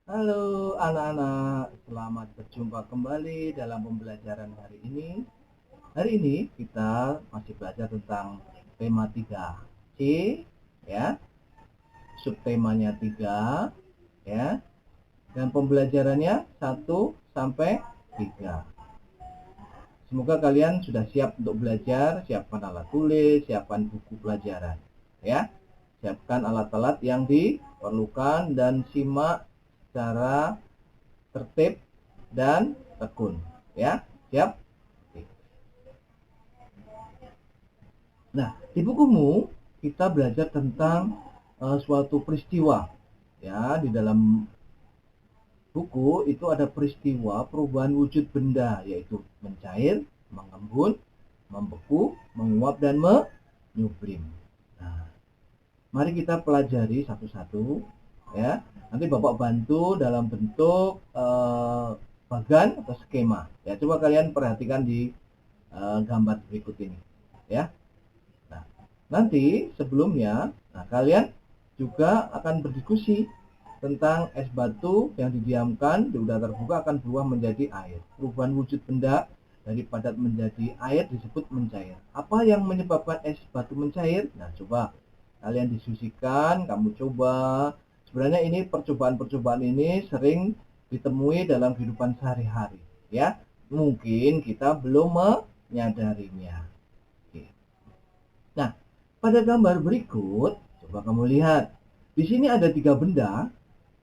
Halo anak-anak, selamat berjumpa kembali dalam pembelajaran hari ini. Hari ini kita masih belajar tentang tema 3C, ya. Subtemanya 3, ya. Dan pembelajarannya 1 sampai 3. Semoga kalian sudah siap untuk belajar, siapkan alat tulis, siapkan buku pelajaran, ya. Siapkan alat-alat yang diperlukan dan simak secara tertib dan tekun, ya. Siap? Nah, di bukumu kita belajar tentang suatu peristiwa, ya. Di dalam buku itu ada peristiwa perubahan wujud benda, yaitu mencair, mengembun, membeku, menguap, dan menyublim. Nah, mari kita pelajari satu-satu, ya. Nanti Bapak bantu dalam bentuk bagan atau skema. Ya, coba kalian perhatikan di gambar berikut ini, ya. Nah, nanti sebelumnya, kalian juga akan berdiskusi tentang es batu yang didiamkan di udara terbuka akan berubah menjadi air. Perubahan wujud benda dari padat menjadi air disebut mencair. Apa yang menyebabkan es batu mencair? Nah, coba kalian diskusikan, kamu coba. Sebenarnya ini percobaan-percobaan ini sering ditemui dalam kehidupan sehari-hari, ya. Mungkin kita belum menyadarinya. Oke. Nah, pada gambar berikut, coba kamu lihat. Di sini ada 3 benda,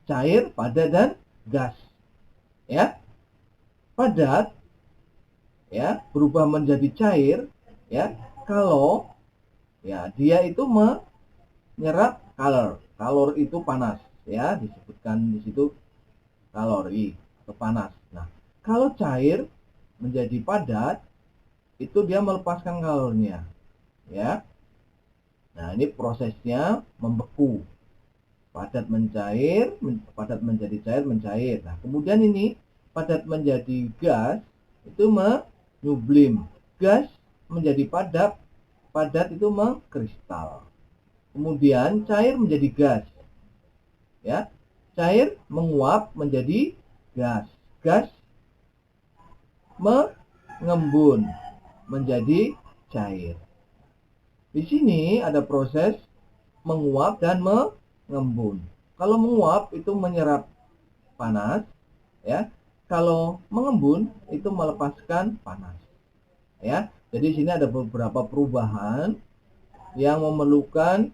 cair, padat, dan gas. Ya, padat ya berubah menjadi cair ya kalau ya dia itu menyerap kalor. Kalor itu panas, ya, disebutkan di situ kalori atau panas. Nah, kalau cair menjadi padat itu dia melepaskan kalornya, ya. Nah, ini prosesnya membeku. Padat mencair, padat menjadi cair, mencair. Nah, kemudian ini padat menjadi gas, itu menyublim. Gas menjadi padat, padat itu mengkristal. Kemudian cair menjadi gas, ya. Cair menguap menjadi gas. Gas mengembun menjadi cair. Di sini ada proses menguap dan mengembun. Kalau menguap itu menyerap panas, ya. Kalau mengembun itu melepaskan panas, ya. Jadi di sini ada beberapa perubahan yang memerlukan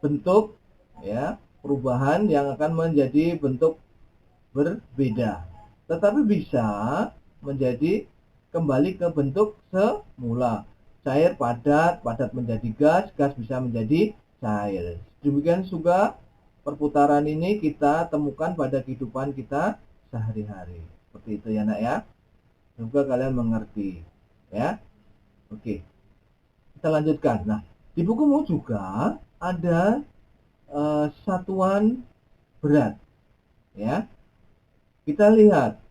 bentuk, ya, perubahan yang akan menjadi bentuk berbeda. Tetapi bisa menjadi kembali ke bentuk semula. Cair padat, padat menjadi gas, gas bisa menjadi cair. Demikian juga perputaran ini kita temukan pada kehidupan kita sehari-hari. Seperti itu ya, Nak, ya. Semoga kalian mengerti, ya. Oke. Kita lanjutkan. Nah, di bukumu juga ada satuan berat, ya. Kita lihat,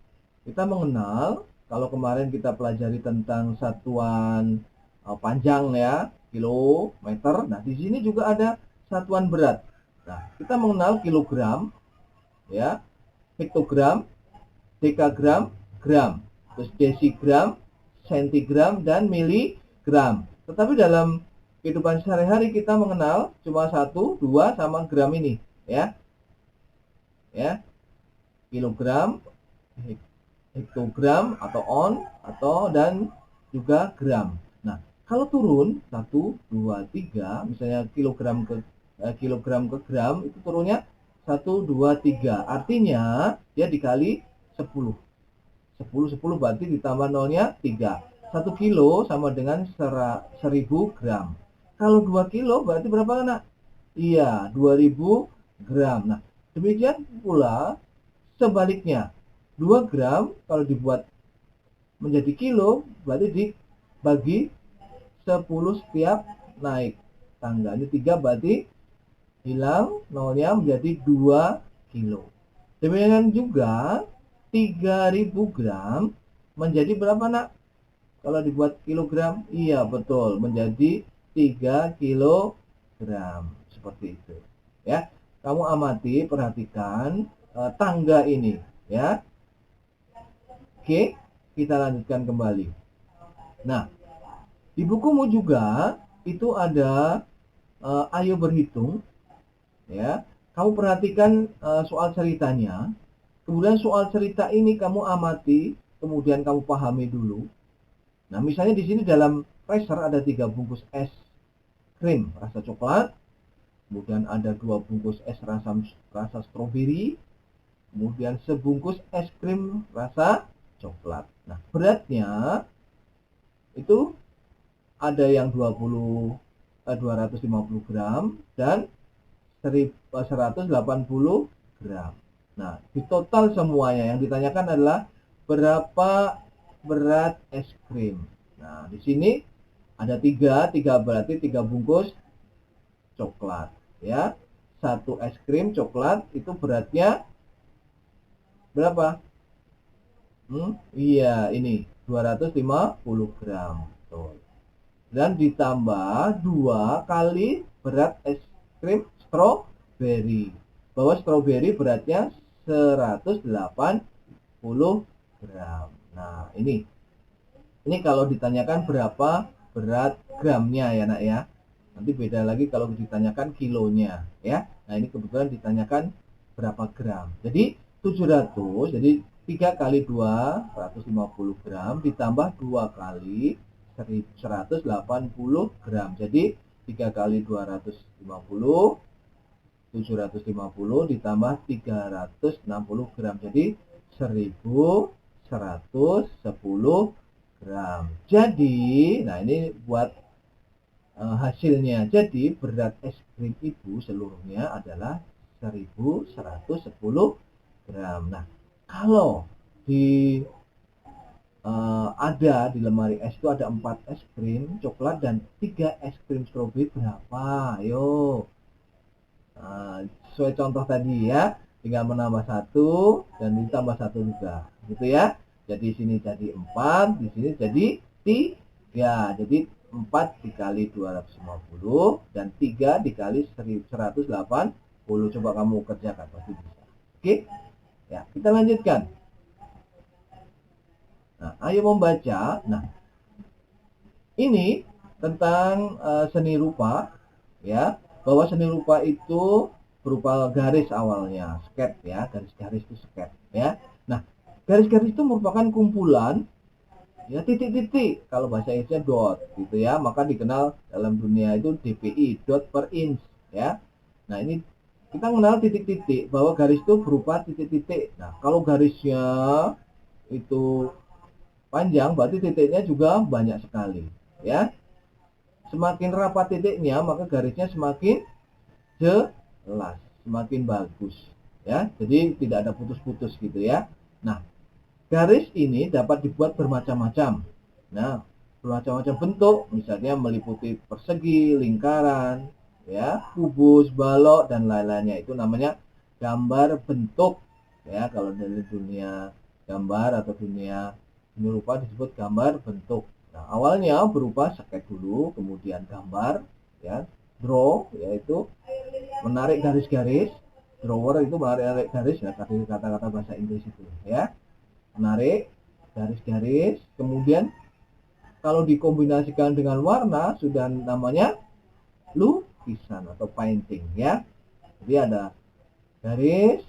kita mengenal kalau kemarin kita pelajari tentang satuan panjang, ya, kilometer. Nah, di sini juga ada satuan berat. Nah, kita mengenal kilogram, ya, hektogram, dekagram, gram, terus desigram, sentigram, dan miligram. Tetapi dalam kehidupan sehari-hari kita mengenal cuma 1, 2 sama gram ini, ya. Ya, kilogram, hektogram atau on atau dan juga gram. Nah, kalau turun 1, 2, 3, misalnya kilogram ke gram itu turunnya 1, 2, 3. Artinya dia dikali 10. 10 10 berarti ditambah nolnya 3. 1 kilo sama dengan 1000 gram. Kalau 2 kilo berarti berapa, Nak? Iya, 2000 gram. Nah, demikian pula sebaliknya. 2 gram kalau dibuat menjadi kilo berarti dibagi 10 setiap naik tangga. Ini 3 berarti hilang nolnya menjadi 2 kilo. Demikian juga 3000 gram menjadi berapa, Nak? Kalau dibuat kilogram? Iya, betul, menjadi 3 kilogram. Seperti itu, ya. kamu amati, perhatikan tangga ini, ya. Oke, kita lanjutkan kembali. Nah, di bukumu juga itu ada ayo berhitung, ya. Kamu perhatikan soal ceritanya. Kemudian soal cerita ini kamu amati, kemudian kamu pahami dulu. Nah, misalnya di sini dalam freezer ada 3 bungkus es krim rasa coklat, kemudian ada 2 bungkus es rasa stroberi, kemudian sebungkus es krim rasa coklat. Nah, beratnya itu ada yang 250 gram dan 180 gram. Nah, di total semuanya yang ditanyakan adalah berapa berat es krim. Nah, di sini ada 3 berarti 3 bungkus coklat, ya. Satu es krim coklat itu beratnya berapa? Iya, ini 250 gram. Tuh. Dan ditambah 2 kali berat es krim stroberi. Bahwa stroberi beratnya 180 gram. Nah, ini kalau ditanyakan berapa berat gramnya ya, Nak ya. Nanti beda lagi kalau ditanyakan kilonya, ya. Nah, ini kebetulan ditanyakan berapa gram. Jadi 700, jadi 3 kali 2, 150 gram ditambah 2 kali 180 gram. Jadi 3 kali 250, 750 ditambah 360 gram. Jadi 1110 gram. Jadi, nah ini buat hasilnya. Jadi berat es krim ibu seluruhnya adalah 1110 gram. Nah, kalau di ada di lemari es itu ada 4 es krim coklat dan 3 es krim stroberi, berapa? Ayo. Nah, sesuai contoh tadi ya, tinggal menambah 1 dan ditambah 1 juga. Gitu ya. Jadi sini jadi 4, di sini jadi 3. Jadi 4 dikali 250 dan 3 dikali 180. Coba kamu kerjakan pasti bisa. Oke? Ya, kita lanjutkan. Nah, ayo membaca. Nah, ini tentang seni rupa, ya. Bahwa seni rupa itu berupa garis awalnya, sketch ya, garis-garis itu sketch ya. Nah, garis-garis itu merupakan kumpulan ya titik-titik, kalau bahasa Inggrisnya dot gitu ya, maka dikenal dalam dunia itu DPI, dot per inch ya. Nah, ini kita mengenal titik-titik, bahwa garis itu berupa titik-titik. Nah, kalau garisnya itu panjang berarti titiknya juga banyak sekali ya. Semakin rapat titiknya maka garisnya semakin jelas, semakin bagus ya. Jadi tidak ada putus-putus gitu ya. Nah, garis ini dapat dibuat bermacam-macam. Nah, bermacam-macam bentuk, misalnya meliputi persegi, lingkaran, ya, kubus, balok dan lain-lainnya. Itu namanya gambar bentuk. Ya, kalau dari dunia gambar atau dunia seni rupa disebut gambar bentuk. Nah, awalnya berupa sketch dulu, kemudian gambar, ya, draw, yaitu menarik garis-garis. Drawer itu menarik garis, ya, kata-kata bahasa Inggris itu, ya. Menarik garis-garis, kemudian kalau dikombinasikan dengan warna sudah namanya lukisan atau painting ya. Jadi ada garis,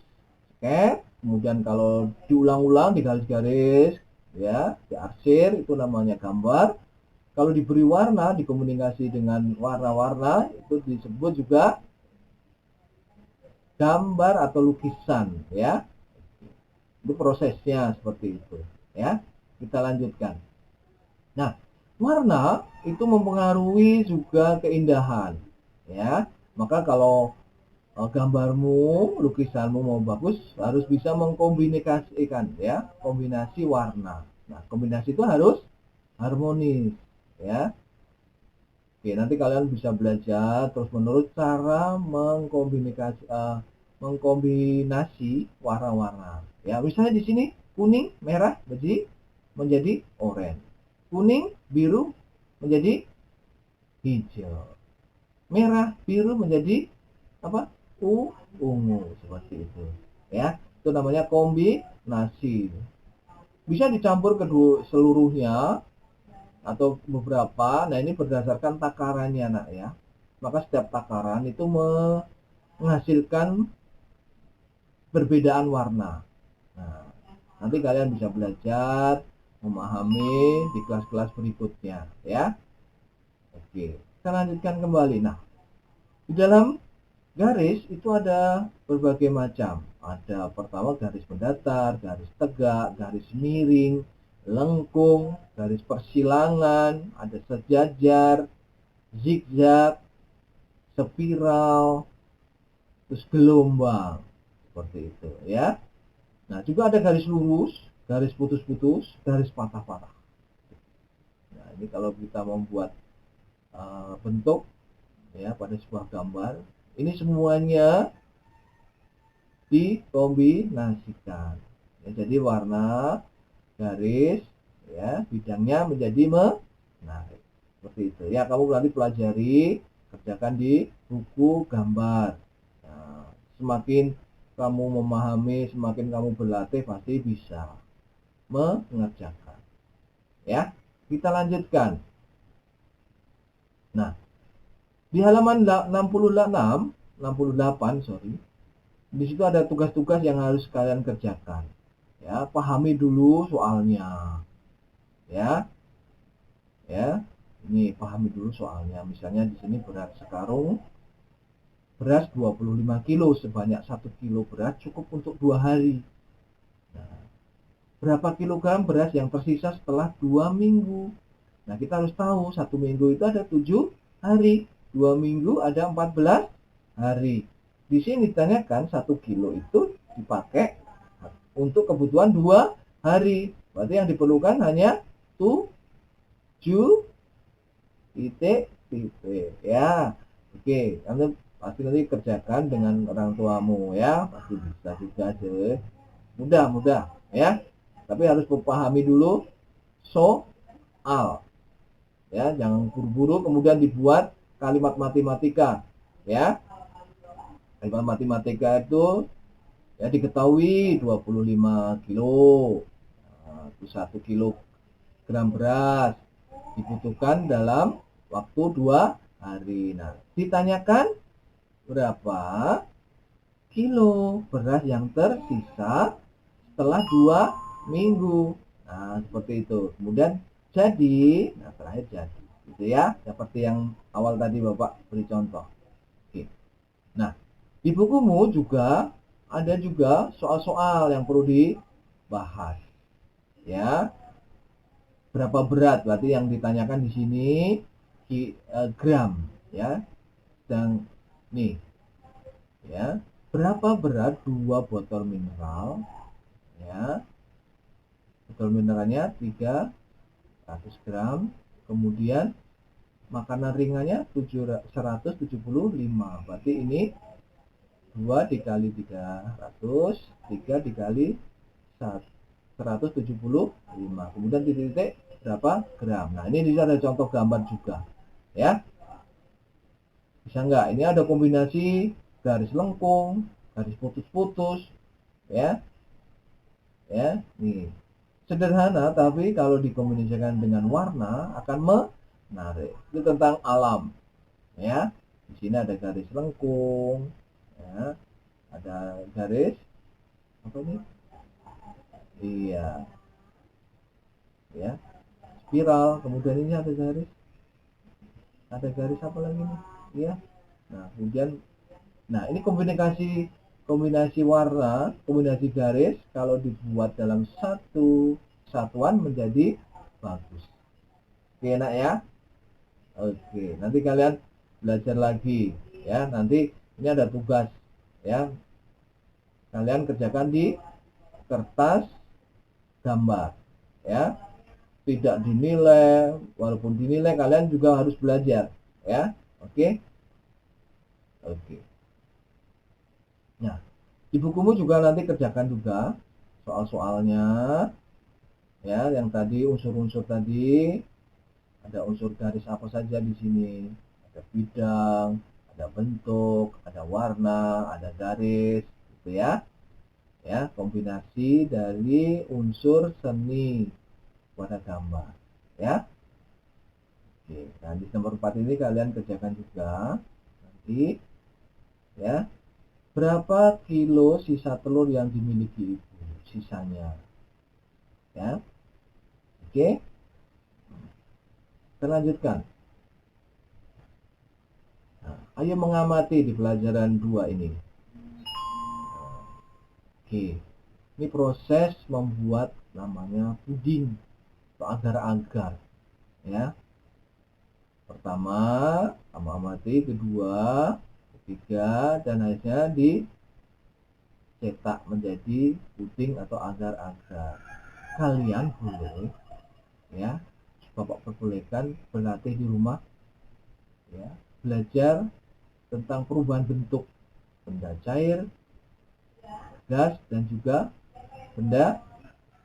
sketch, kemudian kalau diulang-ulang di garis-garis ya, diarsir itu namanya gambar. Kalau diberi warna, dikomunikasi dengan warna-warna itu disebut juga gambar atau lukisan ya. Itu prosesnya seperti itu ya. Kita lanjutkan. Nah, warna itu mempengaruhi juga keindahan ya. Maka kalau gambarmu, lukisanmu mau bagus harus bisa mengkombinasikan ya, kombinasi warna. Nah, kombinasi itu harus harmonis ya. Oke, nanti kalian bisa belajar terus menerus cara mengkombinasi warna-warna. Ya, misalnya di sini kuning, merah menjadi oranye. Kuning, biru menjadi hijau. Merah, biru menjadi apa? ungu seperti itu ya. Itu namanya kombinasi. Bisa dicampur kedua seluruhnya atau beberapa. Nah, ini berdasarkan takarannya nak ya. Maka setiap takaran itu menghasilkan perbedaan warna. Nah, nanti kalian bisa belajar memahami di kelas-kelas berikutnya ya. Oke, kita lanjutkan kembali. Nah, di dalam garis itu ada berbagai macam. Ada pertama garis mendatar, garis tegak, garis miring, lengkung, garis persilangan, ada sejajar, zigzag, spiral, terus gelombang. Seperti itu ya. Nah, juga ada garis lurus, garis putus-putus, garis patah-patah. Nah, ini kalau kita membuat bentuk ya pada sebuah gambar, ini semuanya dikombinasikan. Ya, jadi warna, garis, ya bidangnya menjadi menarik. Seperti itu. Ya, kamu nanti pelajari, kerjakan di buku gambar. Nah, semakin kamu memahami, semakin kamu berlatih pasti bisa mengerjakan. Ya, kita lanjutkan. Nah, di halaman 68, sorry. Di situ ada tugas-tugas yang harus kalian kerjakan. Ya, pahami dulu soalnya. Ya. Ya. Ini pahami dulu soalnya. Misalnya di sini berat sekarung beras 25 kilo, sebanyak 1 kilo beras cukup untuk 2 hari. Nah, berapa kilogram beras yang tersisa setelah 2 minggu? Nah, kita harus tahu 1 minggu itu ada 7 hari, 2 minggu ada 14 hari. Di sini ditanyakan 1 kilo itu dipakai untuk kebutuhan 2 hari. Berarti yang diperlukan hanya 7 titik ya. Oke, kamu pasti nanti kerjakan dengan orang tuamu ya, pasti bisa juga deh. Mudah ya. Tapi harus memahami dulu soal. Ya, jangan buru-buru kemudian dibuat kalimat matematika ya. Kalimat matematika itu ya diketahui 25 kilo. Nah, 1 kilogram beras dibutuhkan dalam waktu 2 hari. Nah, ditanyakan berapa kilo beras yang tersisa setelah 2 minggu. Nah, seperti itu. Kemudian jadi, nah terakhir jadi. Gitu ya, seperti yang awal tadi Bapak beri contoh. Oke. Nah, di bukumu juga ada juga soal-soal yang perlu dibahas. Ya. Berapa berat? Berarti yang ditanyakan di sini gram, ya. Dan nih, ya. Berapa berat 2 botol mineral? Ya. Botol mineralnya 300 gram. Kemudian makanan ringannya 175. Berarti ini 2 dikali 300, 3 dikali 175. Kemudian titik-titik berapa gram. Nah, ini bisa ada contoh gambar juga. Ya. Bisa enggak? Ini ada kombinasi garis lengkung, garis putus-putus, ya. Ya, nih. Sederhana tapi kalau dikombinasikan dengan warna akan menarik. Itu tentang alam. Ya. Di sini ada garis lengkung, ya. Ada garis apa ini? Iya. Ya. Spiral, kemudian ini ada garis apa lagi nih? Iya. Nah, kemudian ini kombinasi warna, kombinasi garis kalau dibuat dalam satu satuan menjadi bagus. Oke, enak ya? Oke, nanti kalian belajar lagi ya. Nanti ini ada tugas ya. Kalian kerjakan di kertas gambar ya. Tidak dinilai, walaupun dinilai kalian juga harus belajar ya. Oke. Oke. Nah, di bukumu juga nanti kerjakan juga soal-soalnya ya, yang tadi unsur-unsur tadi ada unsur garis apa saja di sini, ada bidang, ada ada bentuk, ada warna, ada garis, gitu ya. Ya, kombinasi dari unsur seni pada gambar, ya. Oke, nah di nomor 4 ini kalian kerjakan juga nanti, ya. Berapa kilo sisa telur yang dimiliki ibu? Sisanya, ya. Oke, kita lanjutkan. Nah, ayo mengamati di pelajaran 2 ini. Oke, ini proses membuat namanya puding atau agar-agar, ya. Pertama, amati, kedua, ketiga, dan akhirnya dicetak menjadi puding atau agar-agar. Kalian boleh, ya, Bapak perbolehkan berlatih di rumah, ya, belajar tentang perubahan bentuk benda cair, gas, dan juga benda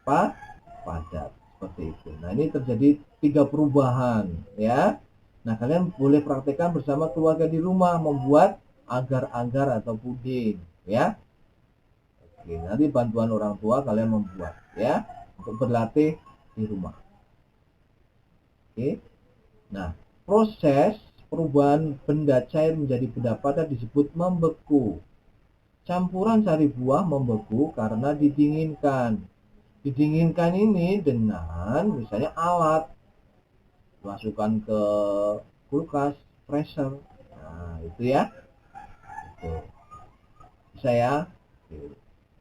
padat, seperti itu. Nah, ini terjadi 3 perubahan, ya. Nah, kalian boleh praktekkan bersama keluarga di rumah membuat agar-agar atau puding, ya. Oke, nanti bantuan orang tua kalian membuat, ya, untuk berlatih di rumah. Oke. Nah, proses perubahan benda cair menjadi benda padat disebut membeku. Campuran sari buah membeku karena didinginkan. Didinginkan ini dengan misalnya alat, masukkan ke kulkas, freezer. Nah, itu ya. Itu. Bisa ya.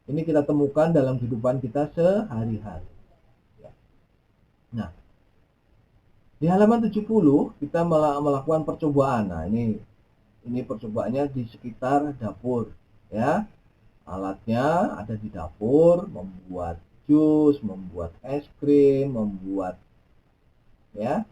Ini kita temukan dalam kehidupan kita sehari-hari. Nah, di halaman 70 kita melakukan percobaan. Nah, ini percobaannya di sekitar dapur, ya. Alatnya ada di dapur, membuat jus, membuat es krim, membuat, ya.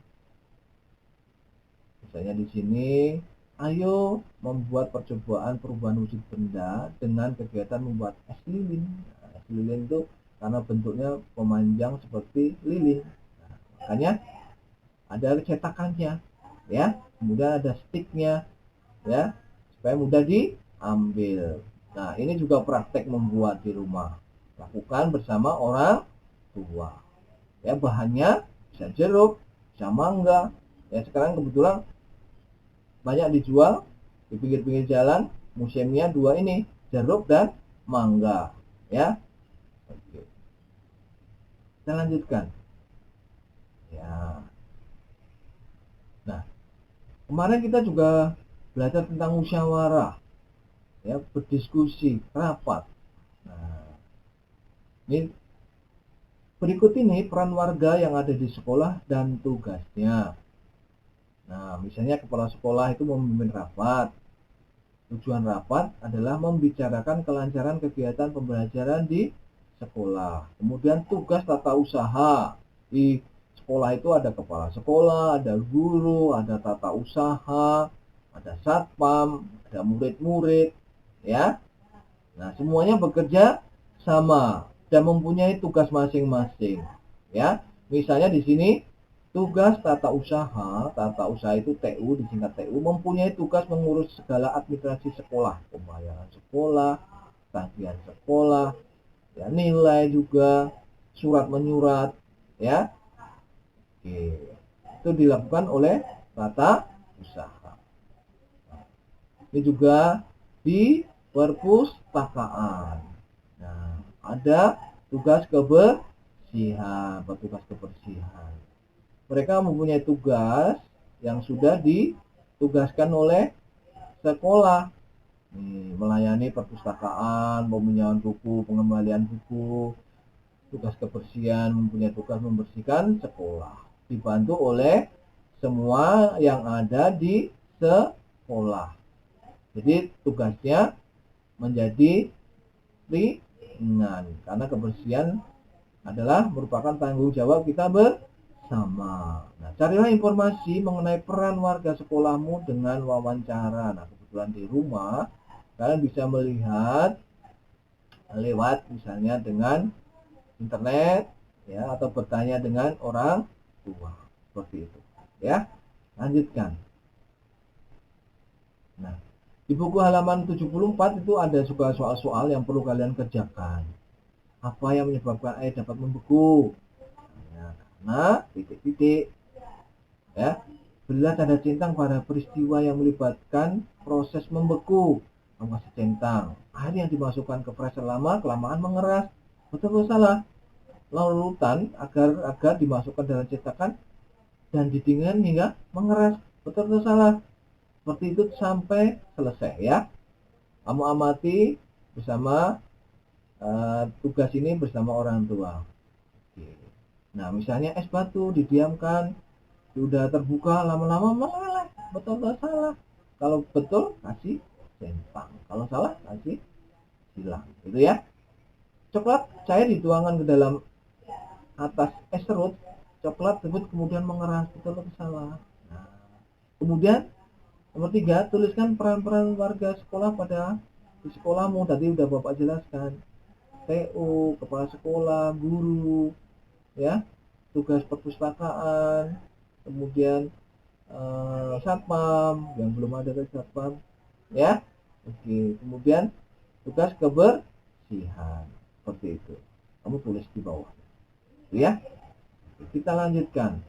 Misalnya di sini, ayo membuat percobaan perubahan wujud benda dengan kegiatan membuat es lilin. Nah, es lilin itu karena bentuknya memanjang seperti lilin. Nah, makanya ada cetakannya, ya. Kemudian ada sticknya, ya, supaya mudah diambil. Nah, ini juga praktek membuat di rumah. Lakukan bersama orang tua. Ya, bahannya bisa jeruk, bisa mangga. Ya, sekarang kebetulan banyak dijual di pinggir-pinggir jalan, museumnya 2 ini, jeruk dan mangga, ya. Oke. Kita lanjutkan. Ya. Nah, kemarin kita juga belajar tentang musyawarah, ya, berdiskusi, rapat. Nah, ini berikut ini peran warga yang ada di sekolah dan tugasnya. Nah, misalnya kepala sekolah itu memimpin rapat. Tujuan rapat adalah membicarakan kelancaran kegiatan pembelajaran di sekolah. Kemudian tugas tata usaha. Di sekolah itu ada kepala sekolah, ada guru, ada tata usaha, ada satpam, ada murid-murid, ya. Nah, semuanya bekerja sama dan mempunyai tugas masing-masing, ya. Misalnya di sini tugas tata usaha itu TU, disingkat TU, mempunyai tugas mengurus segala administrasi sekolah, pembayaran sekolah, tagihan sekolah, ya, nilai juga, surat menyurat, ya. Oke. Itu dilakukan oleh tata usaha. Ini juga di perpustakaan. Nah, ada tugas kebersihan, petugas kebersihan. Mereka mempunyai tugas yang sudah ditugaskan oleh sekolah. Melayani perpustakaan, peminjaman buku, pengembalian buku. Tugas kebersihan mempunyai tugas membersihkan sekolah. Dibantu oleh semua yang ada di sekolah. Jadi tugasnya menjadi ringan karena kebersihan adalah merupakan tanggung jawab kita bersama. Nah, carilah informasi mengenai peran warga sekolahmu dengan wawancara. Nah, kebetulan di rumah kalian bisa melihat lewat misalnya dengan internet, ya, atau bertanya dengan orang tua, seperti itu, ya. Lanjutkan. Nah, Di buku halaman 74 itu ada juga soal-soal yang perlu kalian kerjakan. Apa yang menyebabkan air dapat membeku? Nah, karena titik-titik, ya. Berilah tanda centang pada peristiwa yang melibatkan proses membeku. Kamu kasih centang. Air yang dimasukkan ke freezer lama kelamaan mengeras. Betul atau salah? Larutan agar dimasukkan dalam cetakan dan didinginkan hingga mengeras. Betul atau salah? Seperti itu sampai selesai ya. Kamu amati bersama tugas ini bersama orang tua. Oke. Nah, misalnya es batu didiamkan, sudah terbuka lama-lama meleleh. Betul atau salah? Kalau betul kasih centang, kalau salah kasih silang. Gitu ya. Coklat cair dituangkan ke dalam atas es serut, coklat tersebut kemudian mengeras. Betul atau salah? Nah, kemudian nomor 3, tuliskan peran-peran warga sekolah pada di sekolahmu. Tadi udah Bapak jelaskan. TU, kepala sekolah, guru, ya, tugas perpustakaan, kemudian satpam, yang belum ada dari satpam, ya. Oke, kemudian tugas kebersihan, seperti itu. Kamu tulis di bawah, ya. Kita lanjutkan.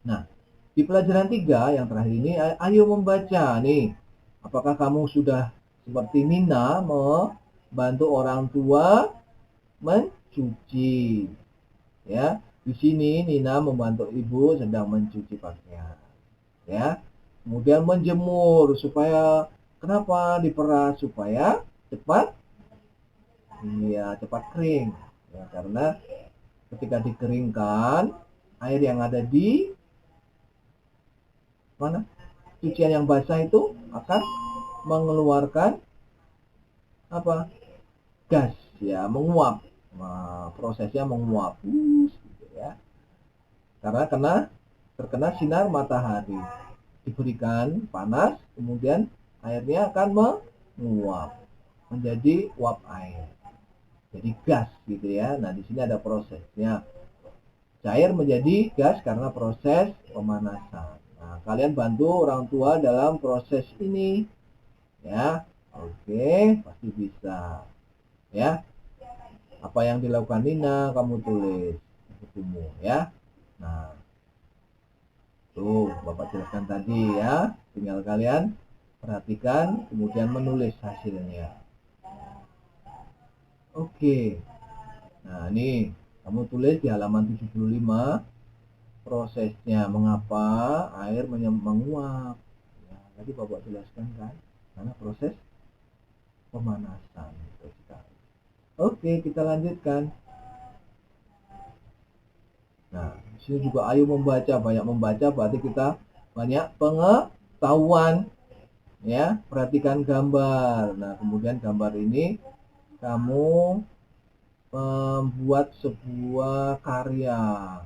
Nah, di pelajaran 3 yang terakhir ini, ayo membaca nih. Apakah kamu sudah seperti Nina membantu orang tua mencuci? Ya, di sini Nina membantu ibu sedang mencuci pakaian. Ya, kemudian menjemur supaya kenapa diperas supaya cepat, iya cepat kering. Ya, karena ketika dikeringkan air yang ada di mana cucian yang basah itu akan mengeluarkan apa gas ya menguap. Nah, prosesnya menguap gitu ya karena terkena sinar matahari diberikan panas kemudian airnya akan menguap menjadi uap air jadi gas gitu ya. Nah di sini ada prosesnya cair menjadi gas karena proses pemanasan. Nah kalian bantu orang tua dalam proses ini ya. Oke pasti bisa ya. Apa yang dilakukan Nina kamu tulis bukumu ya. Nah tuh Bapak jelaskan tadi ya. Tinggal kalian perhatikan kemudian menulis hasilnya. Oke. Nah ini kamu tulis di halaman 75 prosesnya mengapa air menguap. Ya, tadi Bapak jelaskan kan karena proses pemanasan. Oke kita lanjutkan. Nah, di sini juga ayo membaca, banyak membaca berarti kita banyak pengetahuan ya. Perhatikan gambar. Nah, kemudian gambar ini kamu membuat sebuah karya.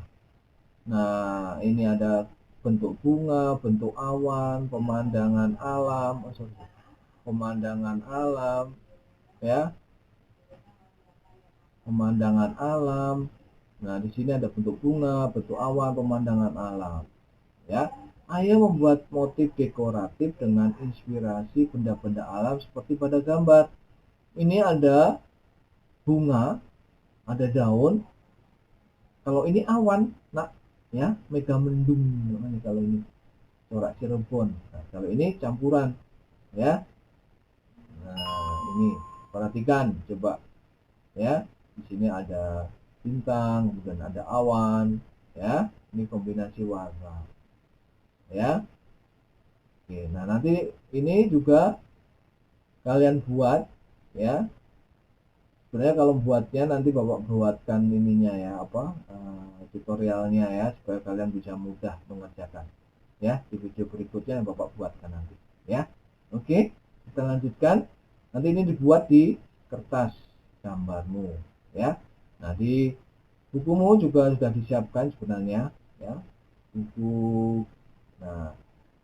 Nah, ini ada bentuk bunga, bentuk awan, pemandangan alam, pemandangan alam ya. Pemandangan alam. Nah, di sini ada bentuk bunga, bentuk awan, pemandangan alam. Ya, ayo membuat motif dekoratif dengan inspirasi benda-benda alam seperti pada gambar. Ini ada bunga, ada daun. Kalau ini awan, nak, ya, mega mendung namanya kalau ini corak Cirebon. Nah, kalau ini campuran, ya. Nah, ini perhatikan, coba, ya. Di sini ada bintang, kemudian ada awan, ya. Ini kombinasi warna, ya. Oke, nah nanti ini juga kalian buat, ya. Sebenarnya kalau buatnya nanti Bapak buatkan ininya ya, apa tutorialnya ya, supaya kalian bisa mudah mengerjakan, ya. Di video berikutnya yang Bapak buatkan nanti, ya. Oke, kita lanjutkan. Nanti ini dibuat di kertas gambarmu, ya. Nah di bukumu juga sudah disiapkan sebenarnya ya buku. Nah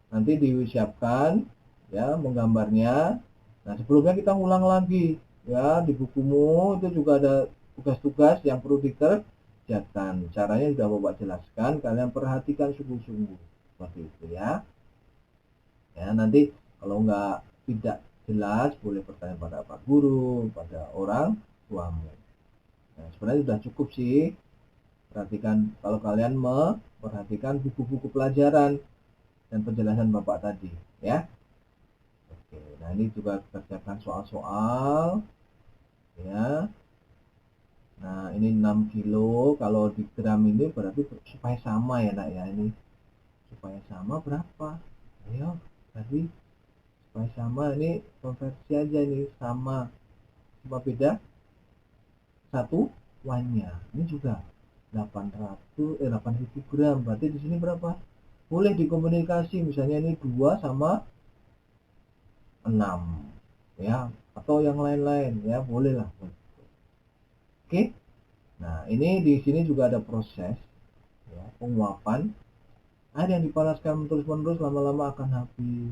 nanti disiapkan ya menggambarnya. Nah sebelumnya kita ulang lagi ya di bukumu itu juga ada tugas-tugas yang perlu dikerjakan. Caranya sudah Bapak jelaskan, kalian perhatikan sungguh-sungguh seperti itu ya. Ya nanti kalau nggak tidak jelas, boleh bertanya pada Pak Guru, pada orang tuamu. Nah, sebenarnya sudah cukup sih. Perhatikan, kalau kalian memperhatikan buku-buku pelajaran dan penjelasan Bapak tadi, ya. Oke, nah ini juga kerjakan soal-soal, ya. Nah, ini 6 kilo, kalau di gram ini berarti supaya sama ya nak ya, ini supaya sama berapa? Ayo, tadi supaya sama, ini konversi aja, ini sama, cuma beda satu wannya. Ini juga 8.000 gram, berarti di sini berapa? Boleh dikomunikasi, misalnya ini 2 sama 6, ya, atau yang lain-lain, ya, boleh lah. Oke. Nah, ini di sini juga ada proses, ya, penguapan. Air yang dipanaskan terus-menerus lama-lama akan habis.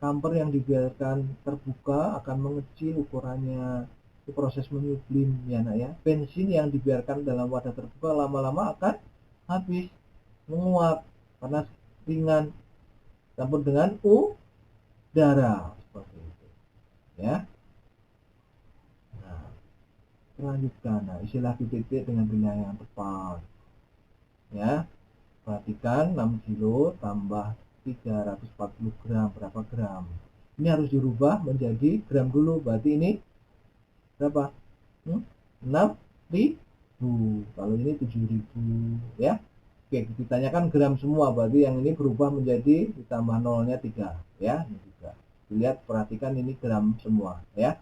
Kamper yang dibiarkan terbuka akan mengecil ukurannya. Itu proses menyublim ya nak ya. Bensin yang dibiarkan dalam wadah terbuka lama-lama akan habis, menguap, panas ringan, campur dengan udara seperti itu. Ya. Nah, selanjutnya, nah, isilah titik-titik dengan pilihan yang tepat. Ya, perhatikan 6 kilo tambah 340 gram, berapa gram? Ini harus dirubah menjadi gram dulu, berarti ini berapa? 6.000. Kalau ini 7.000, ya. Oke, ditanyakan gram semua, berarti yang ini berubah menjadi ditambah nolnya 3, ya. Ini juga. Lihat, perhatikan ini gram semua, ya.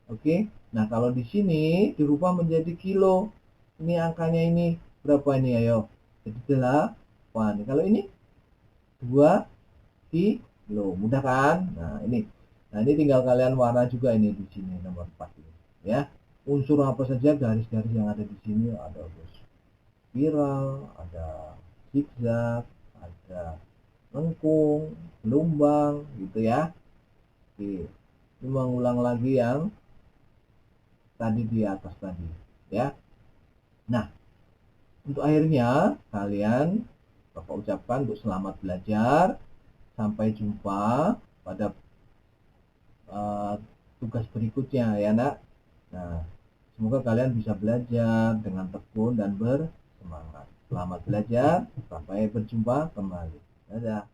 Oke. Nah, kalau di sini dirubah menjadi kilo. Ini angkanya ini berapa ini, ayo? Jadi 8. Kalau ini 2 kilo. Mudah kan? Nah, ini. Nah, ini tinggal kalian warna juga ini di sini nomor 4 ini, ya. Unsur apa saja garis-garis yang ada di sini, ada spiral, ada zigzag, ada lengkung, gelombang gitu ya. Oke. Ini mengulang lagi yang tadi di atas tadi, ya. Nah, untuk akhirnya kalian Bapak ucapkan untuk selamat belajar. Sampai jumpa pada tugas berikutnya ya nak. Nah, semoga kalian bisa belajar dengan tekun dan bersemangat. Selamat belajar, sampai berjumpa kembali. Dadah.